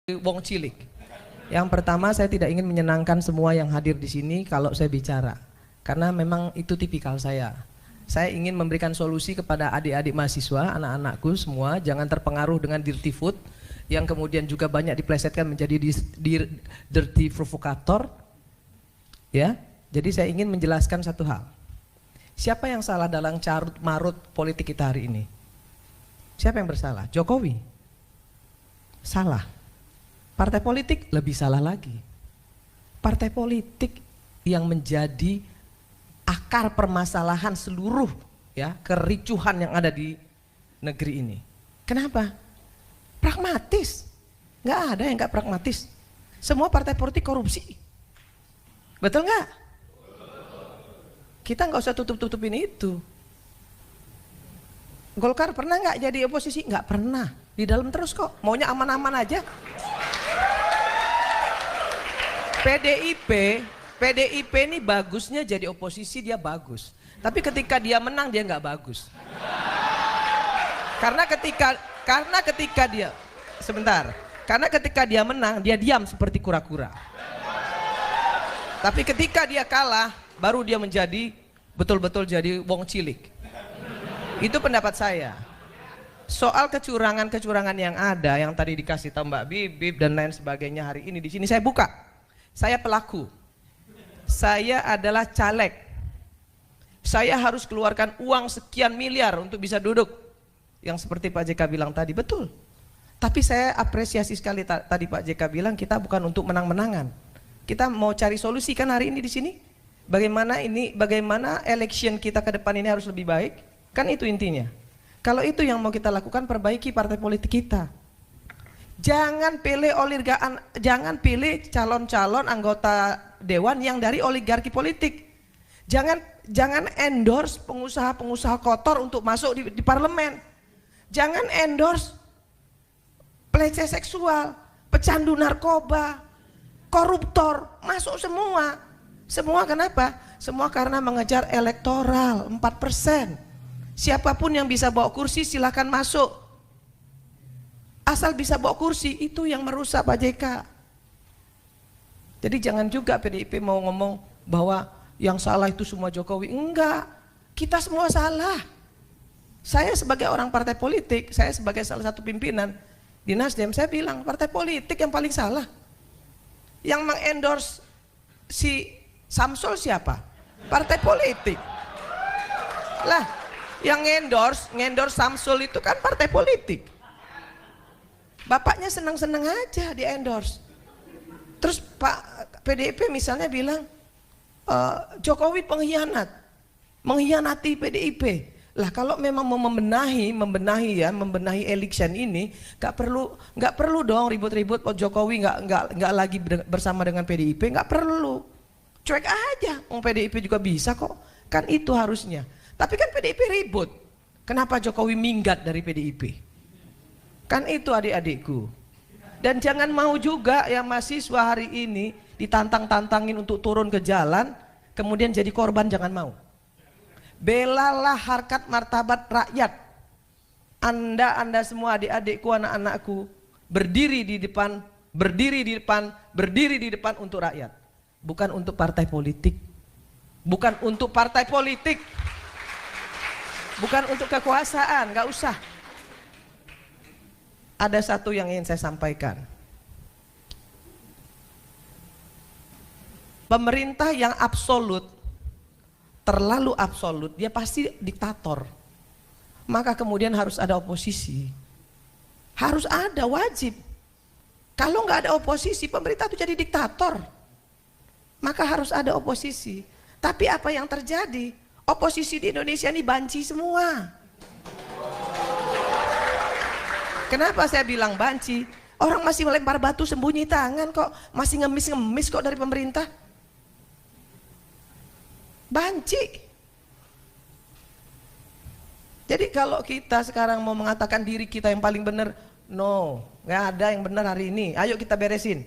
Wong cilik. Yang pertama, saya tidak ingin menyenangkan semua yang hadir di sini kalau saya bicara, karena memang itu tipikal saya. Saya ingin memberikan solusi kepada adik-adik mahasiswa, anak-anakku semua, jangan terpengaruh dengan dirty food yang kemudian juga banyak diplesetkan menjadi dirty provokator. Ya, jadi saya ingin menjelaskan satu hal. Siapa yang salah dalam carut marut politik kita hari ini? Siapa yang bersalah? Jokowi. Salah. Partai politik lebih salah lagi. Partai politik yang menjadi akar permasalahan seluruh ya kericuhan yang ada di negeri ini. Kenapa? Pragmatis. Nggak ada yang nggak pragmatis. Semua partai politik korupsi. Betul nggak? Kita nggak usah tutup-tutupin itu. Golkar pernah nggak jadi oposisi? Nggak pernah. Di dalam terus kok. Maunya aman-aman aja. PDIP ini bagusnya jadi oposisi, dia bagus. Tapi ketika dia menang dia nggak bagus. Karena ketika dia karena ketika dia menang dia diam seperti kura-kura. Tapi ketika dia kalah baru dia menjadi betul-betul jadi wong cilik. Itu pendapat saya. Soal kecurangan-kecurangan yang ada yang tadi dikasih tahu Mbak Bibip dan lain sebagainya, hari ini di sini saya buka. Saya pelaku. Saya adalah caleg. Saya harus keluarkan uang sekian miliar untuk bisa duduk. Yang seperti Pak JK bilang tadi, betul. Tapi saya apresiasi sekali tadi Pak JK bilang kita bukan untuk menang-menangan. Kita mau cari solusi kan hari ini di sini. Bagaimana election kita ke depan ini harus lebih baik. Kan itu intinya. Kalau itu yang mau kita lakukan, perbaiki partai politik kita. Jangan pilih calon-calon anggota dewan yang dari oligarki politik. Jangan endorse pengusaha-pengusaha kotor untuk masuk di parlemen. Jangan endorse pelecehan seksual, pecandu narkoba, koruptor, masuk semua. Semua kenapa? Semua karena mengejar elektoral 4%. Siapapun yang bisa bawa kursi silakan masuk. Asal bisa bawa kursi, itu yang merusak Pak JK. Jadi jangan juga PDIP mau ngomong bahwa yang salah itu semua Jokowi. Enggak, kita semua salah. Saya sebagai orang partai politik, saya sebagai salah satu pimpinan di Nasdem, saya bilang partai politik yang paling salah. Yang mengendorse si Samsul siapa? Partai politik. Lah, yang ngendorse Samsul itu kan partai politik. Bapaknya senang-senang aja di endorse. Terus Pak PDIP misalnya bilang Jokowi pengkhianat, mengkhianati PDIP. Lah kalau memang mau membenahi election ini, nggak perlu dong ribut-ribut. Jokowi nggak lagi bersama dengan PDIP, nggak perlu. Cuek aja, PDIP juga bisa kok. Kan itu harusnya. Tapi kan PDIP ribut. Kenapa Jokowi minggat dari PDIP? Kan itu adik-adikku. Dan jangan mau juga yang mahasiswa hari ini ditantang-tantangin untuk turun ke jalan, kemudian jadi korban, jangan mau. Belalah harkat martabat rakyat. Anda semua adik-adikku, anak-anakku, berdiri di depan untuk rakyat. Bukan untuk partai politik. Bukan untuk partai politik. Bukan untuk kekuasaan, nggak usah. Ada satu yang ingin saya sampaikan. Pemerintah yang absolut, terlalu absolut, dia pasti diktator. Maka kemudian harus ada oposisi. Harus ada, wajib. Kalau nggak ada oposisi, pemerintah itu jadi diktator. Maka harus ada oposisi. Tapi apa yang terjadi? Oposisi di Indonesia ini banci semua. Kenapa saya bilang banci? Orang masih melempar batu sembunyi tangan kok, masih ngemis-ngemis kok dari pemerintah. Banci. Jadi kalau kita sekarang mau mengatakan diri kita yang paling benar, no, nggak ada yang benar hari ini. Ayo kita beresin.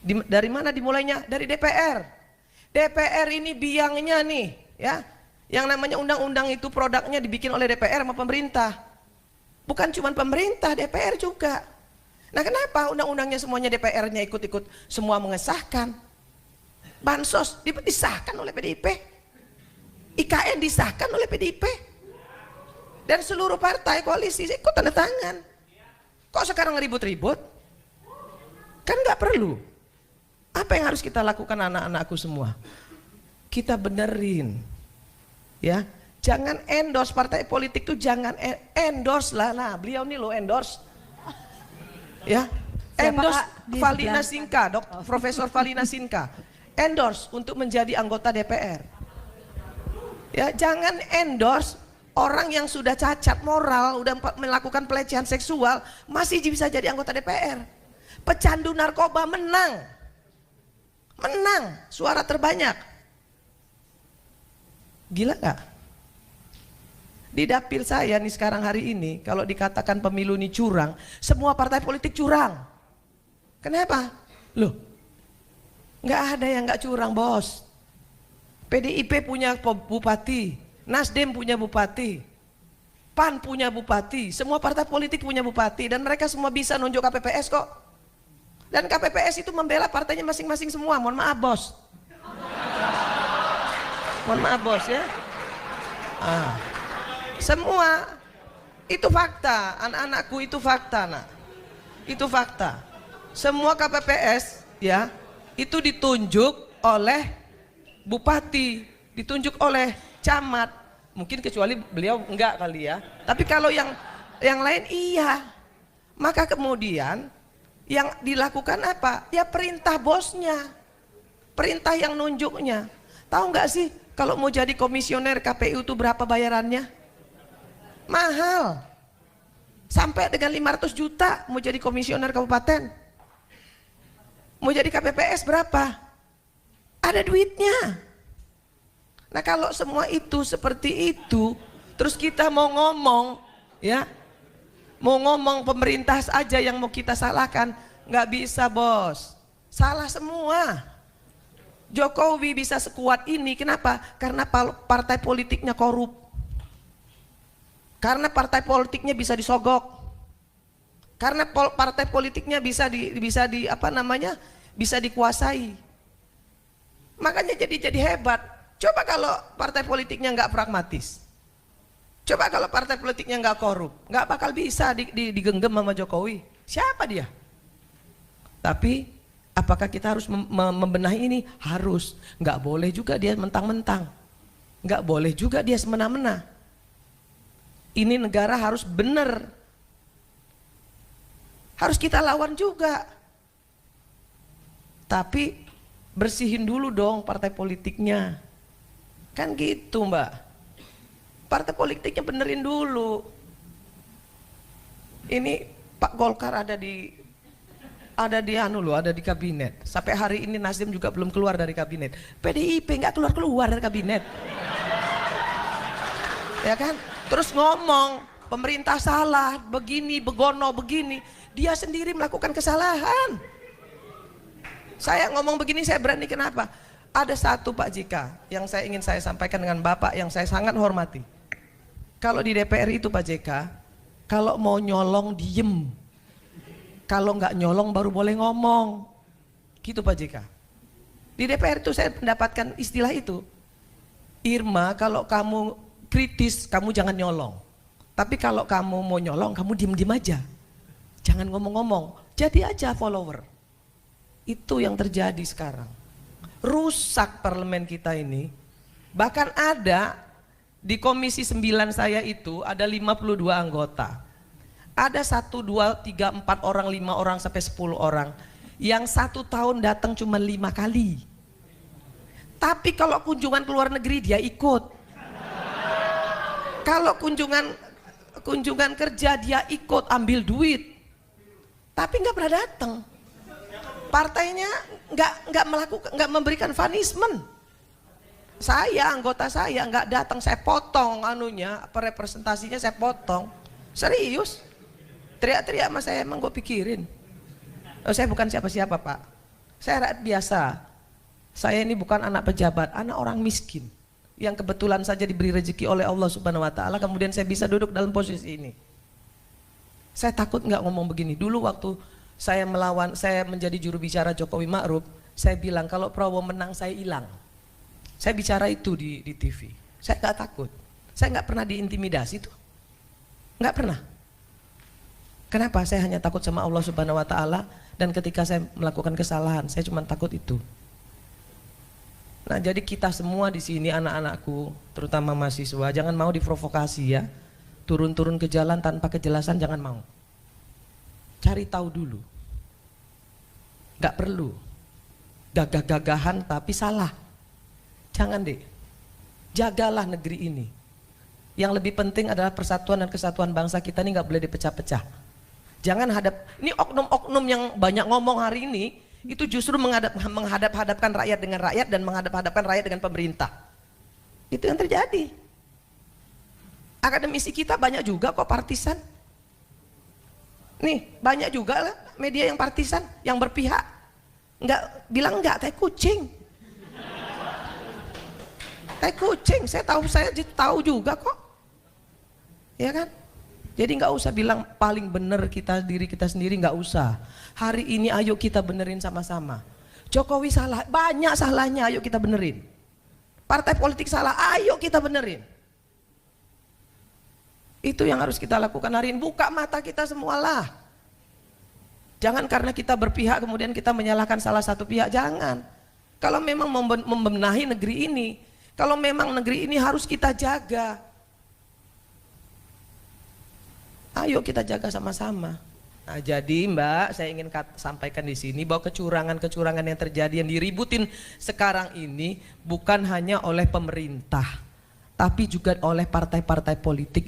Dari mana dimulainya? Dari DPR. DPR ini biangnya nih, ya. Yang namanya undang-undang itu produknya dibikin oleh DPR sama pemerintah. Bukan cuma pemerintah, DPR juga. Nah kenapa undang-undangnya semuanya DPR-nya ikut-ikut semua mengesahkan? Bansos disahkan oleh PDIP, IKN disahkan oleh PDIP, dan seluruh partai koalisi ikut tanda tangan. Kok sekarang ribut-ribut? Kan nggak perlu. Apa yang harus kita lakukan anak-anakku semua? Kita benerin, ya. Jangan endorse partai politik tuh, jangan endorse lah. Nah beliau nih lo endorse, ya. Endorse Valina Sinka, Profesor Valina Sinka, endorse untuk menjadi anggota DPR. Ya, jangan endorse orang yang sudah cacat moral, udah melakukan pelecehan seksual, masih bisa jadi anggota DPR. Pecandu narkoba menang, suara terbanyak. Gila gak? Di dapil saya nih sekarang hari ini, kalau dikatakan pemilu ini curang, semua partai politik curang. Kenapa? Loh, nggak ada yang nggak curang, bos. PDIP punya bupati, Nasdem punya bupati, PAN punya bupati, semua partai politik punya bupati, dan mereka semua bisa nunjuk KPPS kok. Dan KPPS itu membela partainya masing-masing semua. Mohon maaf, bos. Mohon maaf, bos, ya. Semua itu fakta, anak-anakku, itu fakta, nak. Itu fakta. Semua KPPS, ya, itu ditunjuk oleh bupati, ditunjuk oleh camat. Mungkin kecuali beliau enggak kali ya. Tapi kalau yang lain iya. Maka kemudian yang dilakukan apa? Ya perintah bosnya, perintah yang nunjuknya. Tahu nggak sih kalau mau jadi komisioner KPU itu berapa bayarannya? Mahal. Sampai dengan 500 juta mau jadi komisioner kabupaten. Mau jadi KPPS berapa? Ada duitnya. Nah kalau semua itu seperti itu, terus kita mau ngomong, ya, mau ngomong pemerintah aja yang mau kita salahkan, nggak bisa, bos. Salah semua. Jokowi bisa sekuat ini, kenapa? Karena partai politiknya korup. Karena partai politiknya bisa disogok. Karena partai politiknya bisa dikuasai. Makanya jadi hebat. Coba kalau partai politiknya nggak pragmatis. Coba kalau partai politiknya nggak korup, nggak bakal bisa digenggam sama Jokowi. Siapa dia? Tapi apakah kita harus membenahi ini? Harus. Nggak boleh juga dia mentang-mentang. Nggak boleh juga dia semena-mena. Ini negara harus benar. Harus kita lawan juga. Tapi bersihin dulu dong partai politiknya. Kan gitu, Mbak. Partai politiknya benerin dulu. Ini Pak Golkar ada di kabinet. Sampai hari ini Nasdem juga belum keluar dari kabinet. PDIP nggak keluar dari kabinet. Ya kan? Terus ngomong pemerintah salah, begini, begono, begini. Dia sendiri melakukan kesalahan. Saya ngomong begini saya berani, kenapa? Ada satu Pak Jika yang ingin saya sampaikan dengan Bapak yang saya sangat hormati. Kalau di DPR itu Pak JK, kalau mau nyolong diem, kalau nggak nyolong baru boleh ngomong, gitu Pak JK. Di DPR itu saya mendapatkan istilah itu. Irma, kalau kamu kritis kamu jangan nyolong, tapi kalau kamu mau nyolong kamu diem-diem aja, jangan ngomong-ngomong, jadi aja follower. Itu yang terjadi sekarang. Rusak parlemen kita ini. Bahkan ada di komisi 9 saya itu ada 52 anggota. Ada 1, 2, 3, 4 orang, 5 orang sampai 10 orang yang 1 tahun datang cuma 5 kali. Tapi kalau kunjungan ke luar negeri dia ikut. Kalau kunjungan kerja dia ikut ambil duit. Tapi nggak pernah datang. Partainya nggak memberikan punishment. Anggota saya nggak datang, saya potong representasinya saya potong. Serius. Teriak-teriak sama saya, emang gue pikirin. Oh, saya bukan siapa-siapa Pak. Saya rakyat biasa. Saya ini bukan anak pejabat, anak orang miskin. Yang kebetulan saja diberi rezeki oleh Allah Subhanahu Wa Taala, kemudian saya bisa duduk dalam posisi ini. Saya takut nggak ngomong begini. Dulu waktu saya menjadi juru bicara Jokowi Ma'ruf, saya bilang kalau Prabowo menang saya hilang. Saya bicara itu di TV. Saya nggak takut. Saya nggak pernah diintimidasi tuh. Nggak pernah. Kenapa? Saya hanya takut sama Allah Subhanahu Wa Taala, dan ketika saya melakukan kesalahan, saya cuma takut itu. Nah, jadi kita semua di sini, anak-anakku, terutama mahasiswa, jangan mau diprovokasi ya. Turun-turun ke jalan tanpa kejelasan jangan mau. Cari tahu dulu. Gak perlu gagah-gagahan tapi salah. Jangan deh. Jagalah negeri ini. Yang lebih penting adalah persatuan dan kesatuan bangsa kita ini gak boleh dipecah-pecah. Jangan ini oknum-oknum yang banyak ngomong hari ini, itu justru menghadap-hadapkan rakyat dengan rakyat dan menghadap-hadapkan rakyat dengan pemerintah. Itu yang terjadi. Akademisi kita banyak juga kok partisan. Nih, banyak juga lah media yang partisan, yang berpihak. Bilang enggak, tai kucing. Tai kucing, saya tahu juga kok. Ya kan? Jadi nggak usah bilang paling benar diri kita sendiri, nggak usah. Hari ini ayo kita benerin sama-sama. Jokowi salah, banyak salahnya, ayo kita benerin. Partai politik salah, ayo kita benerin. Itu yang harus kita lakukan hari ini. Buka mata kita semualah. Jangan karena kita berpihak kemudian kita menyalahkan salah satu pihak, jangan. Kalau memang membenahi negeri ini, kalau memang negeri ini harus kita jaga, ayo kita jaga sama-sama. Nah, jadi Mbak, saya ingin sampaikan di sini bahwa kecurangan-kecurangan yang terjadi, yang diributin sekarang ini bukan hanya oleh pemerintah, tapi juga oleh partai-partai politik